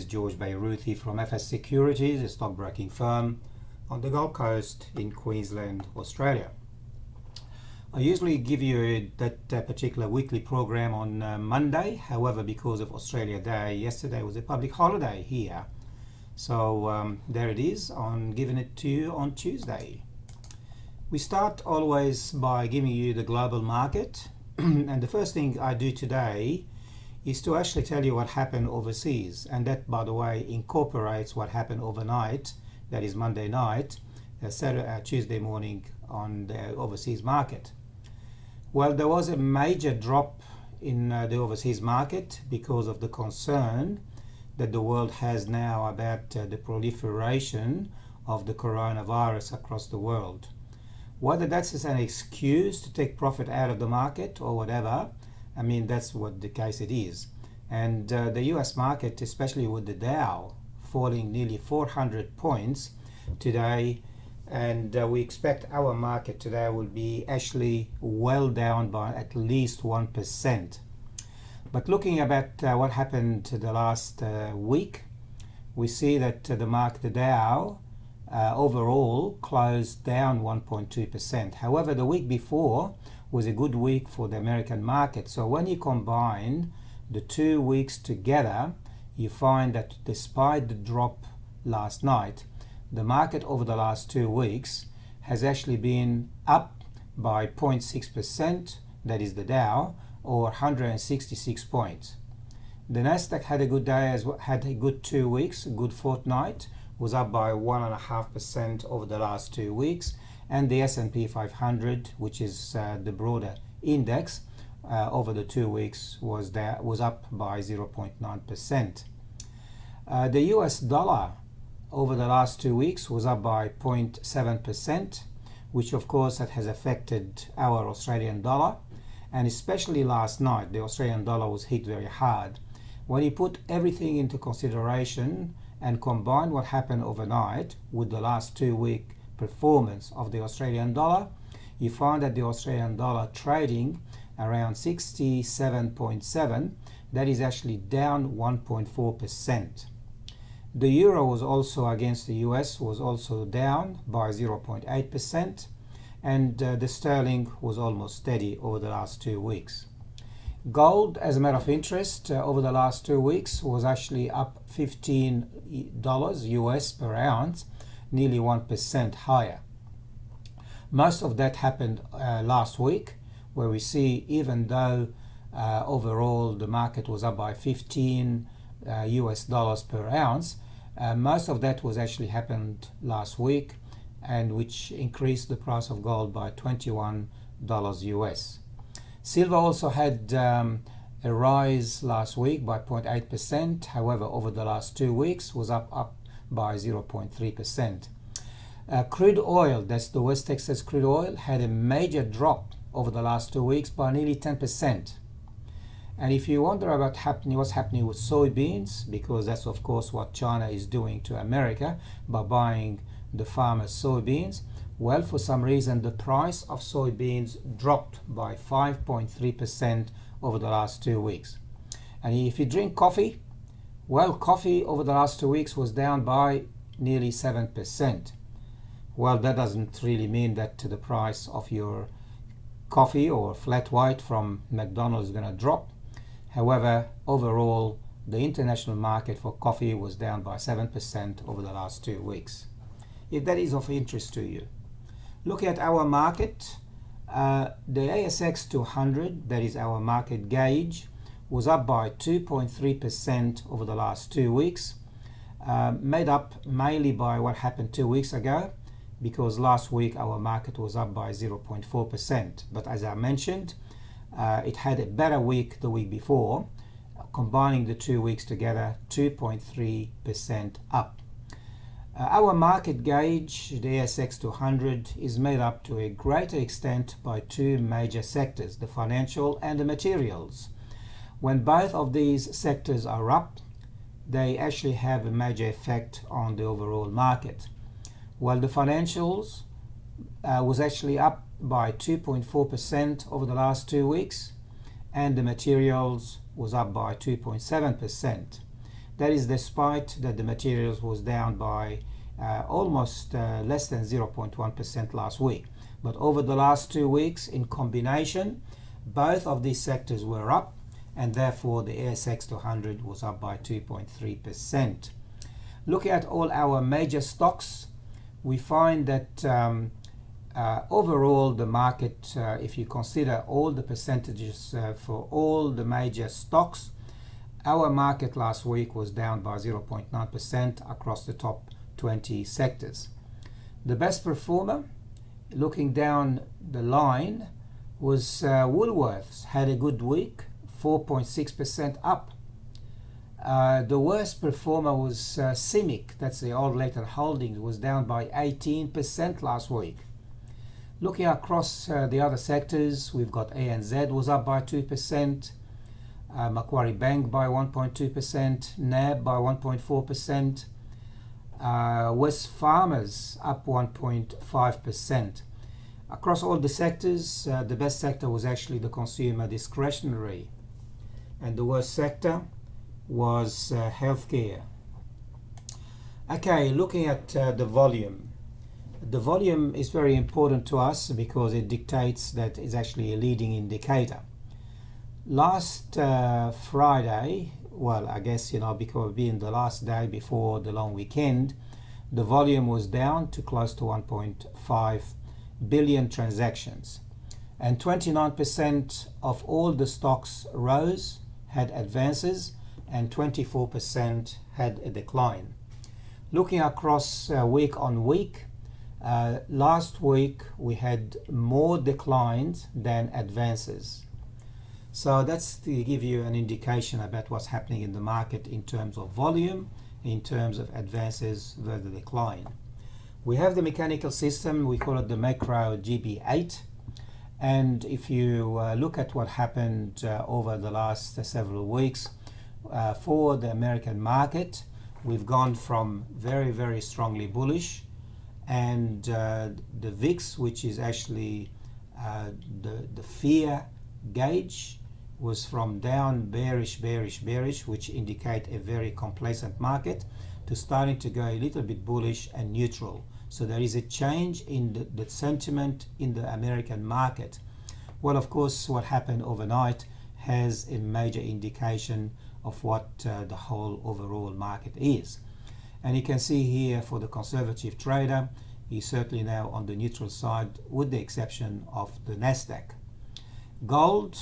George Bairuthi from FS Securities, a stockbroking firm on the Gold Coast in Queensland, Australia. I usually give you that particular weekly program on Monday. However, because of Australia Day, yesterday was a public holiday here. So there it is, on giving it to you on Tuesday. We start always by giving you the global market. And the first thing I do today is to actually tell you what happened overseas. And that, by the way, incorporates what happened overnight, that is Monday night, Tuesday morning on the overseas market. Well, there was a major drop in the overseas market because of the concern that the world has now about the proliferation of the coronavirus across the world. Whether that's an excuse to take profit out of the market or whatever, I mean, that's what the case it is. And the US market, especially with the Dow falling nearly 400 points today, and we expect our market today will be actually well down by at least 1%. But looking at what happened the last week, we see that the Dow overall closed down 1.2%. However, the week before was a good week for the American market. So when you combine the 2 weeks together, you find that despite the drop last night, the market over the last 2 weeks has actually been up by 0.6%, that is the Dow, or 166 points. The Nasdaq had a good day, had a good 2 weeks, a good fortnight, was up by 1.5% over the last 2 weeks, and the S&P 500, which is the broader index, over the 2 weeks was up by 0.9%. The US dollar over the last 2 weeks was up by 0.7%, which of course that has affected our Australian dollar, and especially last night the Australian dollar was hit very hard. When you put everything into consideration and combine what happened overnight with the last 2 week performance of the Australian dollar, you find that the Australian dollar trading around 67.7, that is actually down 1.4%. The euro was also against the US was also down by 0.8%, and the sterling was almost steady over the last 2 weeks. Gold, as a matter of interest, over the last 2 weeks was actually up $15 US per ounce, nearly 1% higher. Most of that happened last week, where we see even though overall the market was up by 15 US dollars per ounce, most of that was actually happened last week, and which increased the price of gold by $21 US. Silver also had a rise last week by 0.8%. However, over the last 2 weeks was up by 0.3%. Crude oil, that's the West Texas crude oil, had a major drop over the last 2 weeks by nearly 10%. And if you wonder about what's happening with soybeans, because that's of course what China is doing to America by buying the farmers' soybeans, well, for some reason the price of soybeans dropped by 5.3% over the last 2 weeks. And if you drink coffee, well, coffee over the last 2 weeks was down by nearly 7%. Well, that doesn't really mean that the price of your coffee or flat white from McDonald's is going to drop. However, overall, the international market for coffee was down by 7% over the last 2 weeks. If that is of interest to you. Looking at our market, the ASX 200, that is our market gauge, was up by 2.3% over the last 2 weeks, made up mainly by what happened 2 weeks ago, because last week our market was up by 0.4%. But as I mentioned, it had a better week the week before, combining the 2 weeks together, 2.3% up. Our market gauge, the ASX 200, is made up to a greater extent by two major sectors, the financial and the materials. When both of these sectors are up, they actually have a major effect on the overall market. Well, the financials was actually up by 2.4% over the last 2 weeks, and the materials was up by 2.7%. That is despite that the materials was down by almost less than 0.1% last week. But over the last 2 weeks in combination, both of these sectors were up, and therefore the ASX 200 was up by 2.3%. Looking at all our major stocks, we find that overall the market, if you consider all the percentages for all the major stocks, our market last week was down by 0.9% across the top 20 sectors. The best performer, looking down the line, was Woolworths. Had a good week, 4.6% up. The worst performer was CIMIC, that's the Old Leighton Holdings, was down by 18% last week. Looking across the other sectors, we've got ANZ was up by 2%, Macquarie Bank by 1.2%, NAB by 1.4%, Wesfarmers up 1.5%. Across all the sectors, the best sector was actually the consumer discretionary, and the worst sector was healthcare. Okay, looking at the volume. The volume is very important to us because it dictates that it's actually a leading indicator. Last Friday, well, I guess, because being the last day before the long weekend, the volume was down to close to 1.5 billion transactions. And 29% of all the stocks rose, had advances, and 24% had a decline. Looking across week on week, last week we had more declines than advances. So that's to give you an indication about what's happening in the market in terms of volume, in terms of advances versus decline. We have the mechanical system, we call it the macro GB8. And if you look at what happened over the last several weeks for the American market, we've gone from very, very strongly bullish, and the VIX, which is actually the fear gauge, was from down bearish, which indicate a very complacent market, to starting to go a little bit bullish and neutral. So there is a change in the sentiment in the American market. Well, of course, what happened overnight has a major indication of what the whole overall market is. And you can see here for the conservative trader, he's certainly now on the neutral side, with the exception of the Nasdaq. Gold,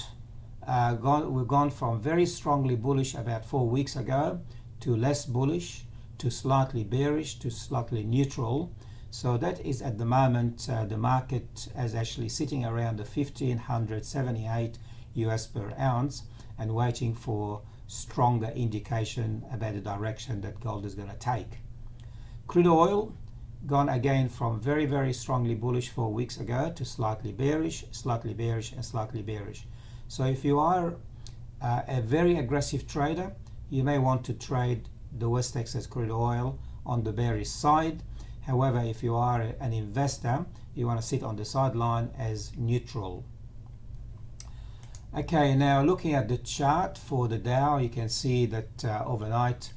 we've gone from very strongly bullish about 4 weeks ago to less bullish, to slightly bearish, to slightly neutral. So that is at the moment the market is actually sitting around the 1578 US per ounce and waiting for stronger indication about the direction that gold is going to take. Crude oil gone again from very, very strongly bullish 4 weeks ago to slightly bearish, and slightly bearish. So if you are a very aggressive trader, you may want to trade the West Texas crude oil on the bearish side. However, if you are an investor, you want to sit on the sideline as neutral. Okay, now looking at the chart for the Dow, you can see that overnight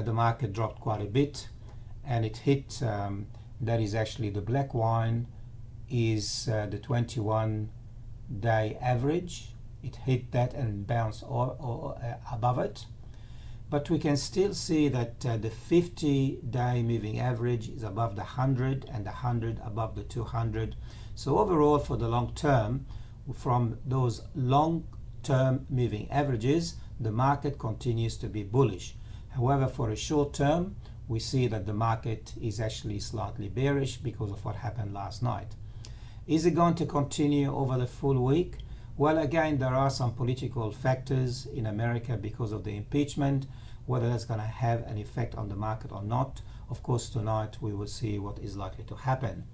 the market dropped quite a bit, and it hit, that is actually the black line, is the 21-day average. It hit that and bounced above it. But we can still see that the 50-day moving average is above the 100 and the 100 above the 200. So overall, for the long term, from those long-term moving averages, the market continues to be bullish. However, for a short term, we see that the market is actually slightly bearish because of what happened last night. Is it going to continue over the full week? Well, again, there are some political factors in America because of the impeachment. Whether that's going to have an effect on the market or not, of course, tonight we will see what is likely to happen.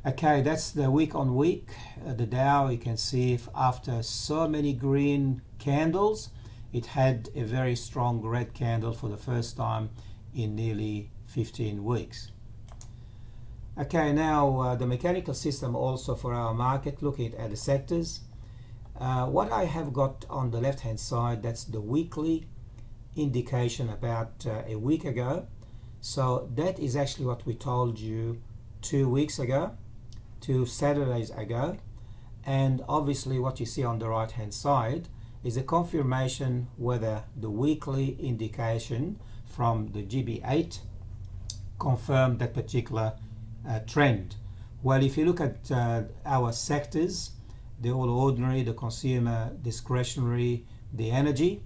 Okay, that's the week on week. The Dow, you can see if after so many green candles, it had a very strong red candle for the first time in nearly 15 weeks. Okay, now the mechanical system also for our market, looking at the sectors. What I have got on the left hand side, that's the weekly indication about a week ago. So that is actually what we told you 2 weeks ago, 2 Saturdays ago. And obviously what you see on the right hand side is a confirmation whether the weekly indication from the GB8 confirmed that particular trend. Well, if you look at our sectors, the all ordinary, the consumer discretionary, the energy,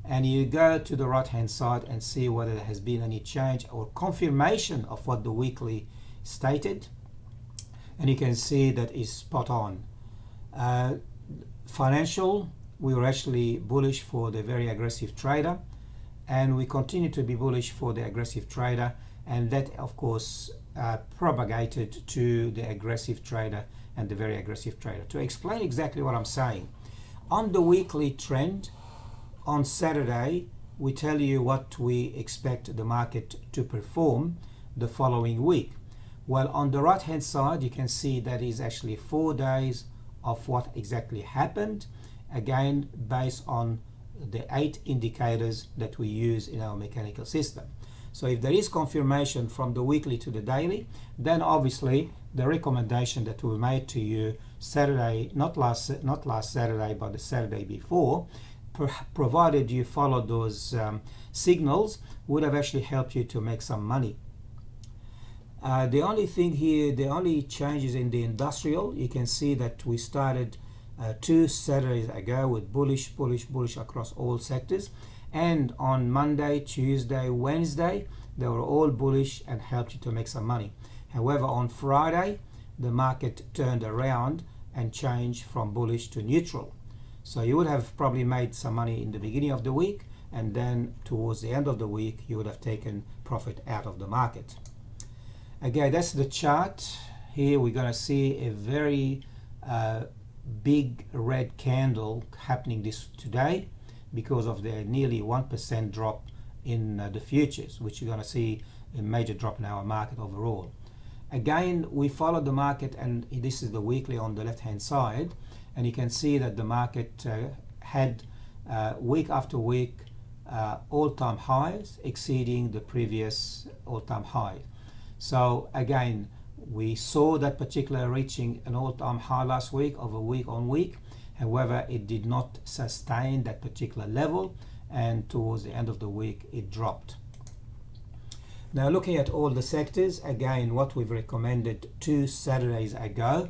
and you go to the right hand side and see whether there has been any change or confirmation of what the weekly stated, and you can see that is spot on. Financial, we were actually bullish for the very aggressive trader, and we continue to be bullish for the aggressive trader, and that of course propagated to the aggressive trader and the very aggressive trader. To explain exactly what I'm saying, on the weekly trend on Saturday we tell you what we expect the market to perform the following week. Well, on the right hand side you can see that is actually 4 days of what exactly happened, again based on the 8 indicators that we use in our mechanical system. So if there is confirmation from the weekly to the daily, then obviously the recommendation that we made to you Saturday, not last Saturday but the Saturday before, provided you followed those signals, would have actually helped you to make some money. The only thing here, the only changes in the industrial, you can see that we started 2 Saturdays ago with bullish across all sectors, and on Monday, Tuesday, Wednesday they were all bullish and helped you to make some money. However, on Friday the market turned around and changed from bullish to neutral. So you would have probably made some money in the beginning of the week, and then towards the end of the week you would have taken profit out of the market. Okay, that's the chart. Here we're going to see a very big red candle happening this today because of the nearly 1% drop in the futures, which you're going to see a major drop in our market overall. Again, we follow the market, and this is the weekly on the left hand side, and you can see that the market had week after week all-time highs exceeding the previous all-time high. So again, we saw that particular reaching an all-time high last week over week on week. However, it did not sustain that particular level, and towards the end of the week it dropped. Now looking at all the sectors, again what we've recommended 2 Saturdays ago,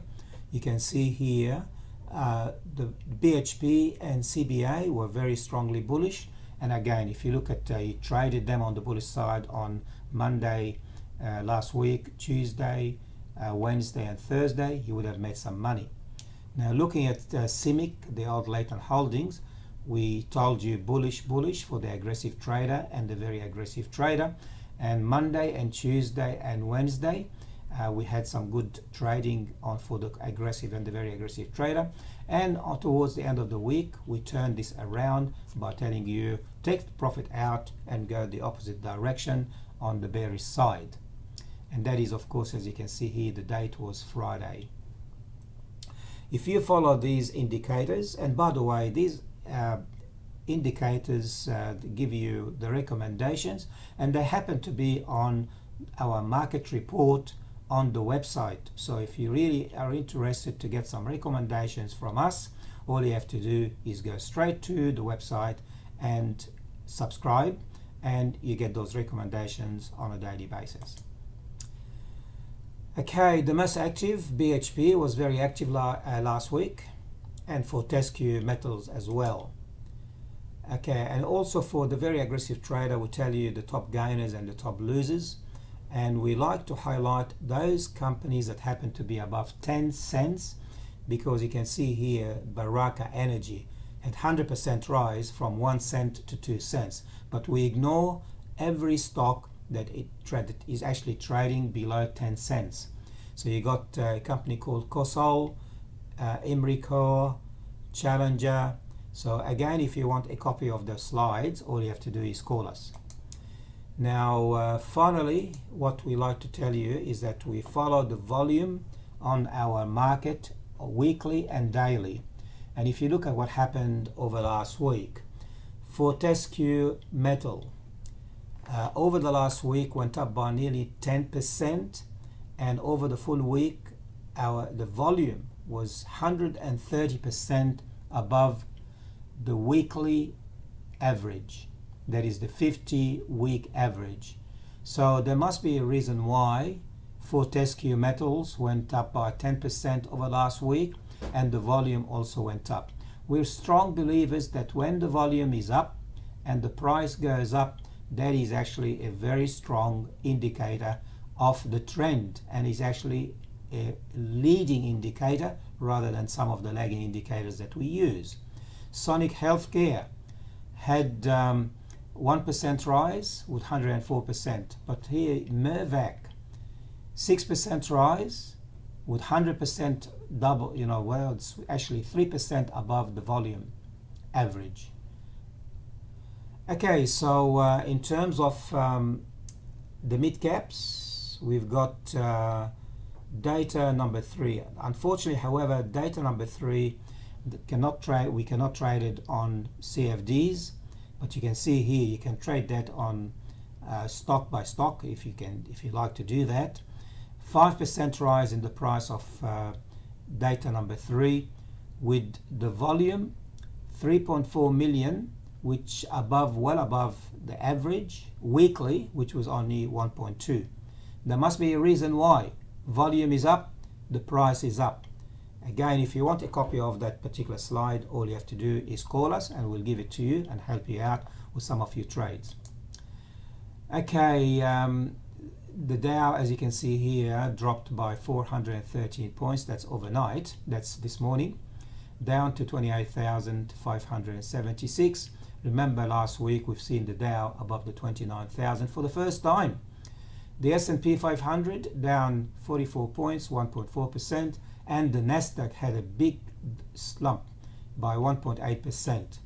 you can see here the BHP and CBA were very strongly bullish, and again if you look at you traded them on the bullish side on Monday last week, Tuesday, Wednesday and Thursday, you would have made some money. Now looking at CIMIC, the old Leighton Holdings, we told you bullish for the aggressive trader and the very aggressive trader, and Monday and Tuesday and Wednesday we had some good trading on for the aggressive and the very aggressive trader, and towards the end of the week we turned this around by telling you take the profit out and go the opposite direction on the bearish side. And that is of course, as you can see here, the date was Friday. If you follow these indicators, and by the way these indicators give you the recommendations, and they happen to be on our market report on the website. So if you really are interested to get some recommendations from us, all you have to do is go straight to the website and subscribe, and you get those recommendations on a daily basis. Okay, the most active BHP was very active last week, and Fortescue Metals as well. Okay, and also for the very aggressive trader, we tell you the top gainers and the top losers, and we like to highlight those companies that happen to be above 10 cents, because you can see here Baraka Energy had 100% rise from 1 cent to 2 cents, but we ignore every stock that is actually trading below 10 cents. So you got a company called Cosol, Imrico, Challenger. So again, if you want a copy of the slides, all you have to do is call us. Now finally, what we like to tell you is that we follow the volume on our market weekly and daily. And if you look at what happened over last week, Fortescue Metal over the last week went up by nearly 10%, and over the full week the volume was 130% above the weekly average, that is the 50-week average. So there must be a reason why Fortescue Metals went up by 10% over last week, and the volume also went up. We're strong believers that when the volume is up and the price goes up, that is actually a very strong indicator of the trend, and is actually a leading indicator rather than some of the lagging indicators that we use. Sonic Healthcare had 1% rise with 104%, but here Mirvac 6% rise with 100% double, well, it's actually 3% above the volume average. Okay, so in terms of the mid caps, we've got data number 3. Unfortunately, however, data number 3 we cannot trade it on CFDs, but you can see here you can trade that on stock by stock if you like to do that. 5% rise in the price of data number 3, with the volume 3.4 million, which well above the average weekly, which was only 1.2. There must be a reason why. Volume is up, the price is up. Again, if you want a copy of that particular slide, all you have to do is call us and we'll give it to you and help you out with some of your trades. Okay, the Dow, as you can see here, dropped by 413 points. That's overnight. That's this morning, down to 28,576. Remember, last week we've seen the Dow above the 29,000 for the first time. The S&P 500 down 44 points, 1.4%, and the Nasdaq had a big slump by 1.8%.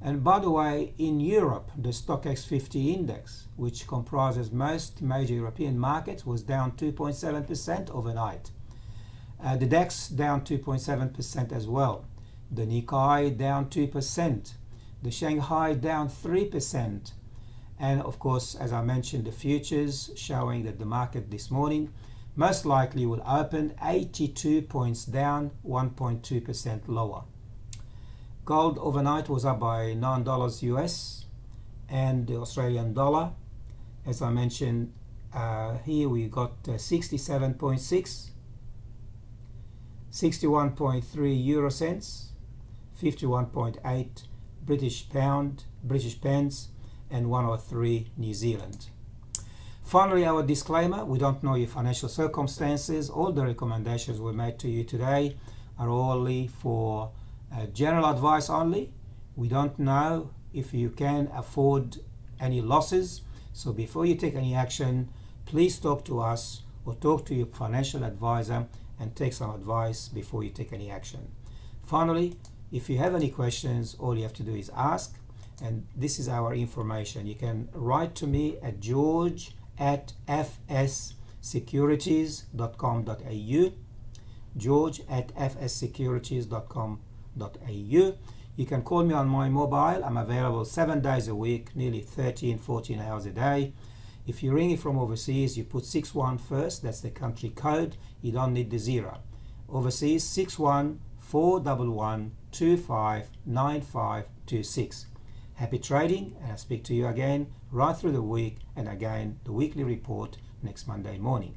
And by the way, in Europe, the StoxX 50 index, which comprises most major European markets, was down 2.7% overnight. The DAX down 2.7% as well. The Nikkei down 2%. The Shanghai down 3%. And of course, as I mentioned, the futures showing that the market this morning most likely will open 82 points down, 1.2% lower. Gold overnight was up by $9 US, and the Australian dollar, as I mentioned, here we got 67.6, 61.3 euro cents, 51.8 British pence, and 103 New Zealand. Finally, our disclaimer: we don't know your financial circumstances. All the recommendations we made to you today are only for general advice only. We don't know if you can afford any losses, so before you take any action, please talk to us or talk to your financial advisor and take some advice before you take any action. Finally, if you have any questions, all you have to do is ask, and this is our information. You can write to me at george@fssecurities.com.au, george@fssecurities.com.au. You can call me on my mobile. I'm available 7 days a week, nearly 13-14 hours a day. If you're ringing from overseas, you put 61 first. That's the country code. You don't need the 0. Overseas, 61-411-259526. Happy trading, and I'll speak to you again right through the week, and again the weekly report next Monday morning.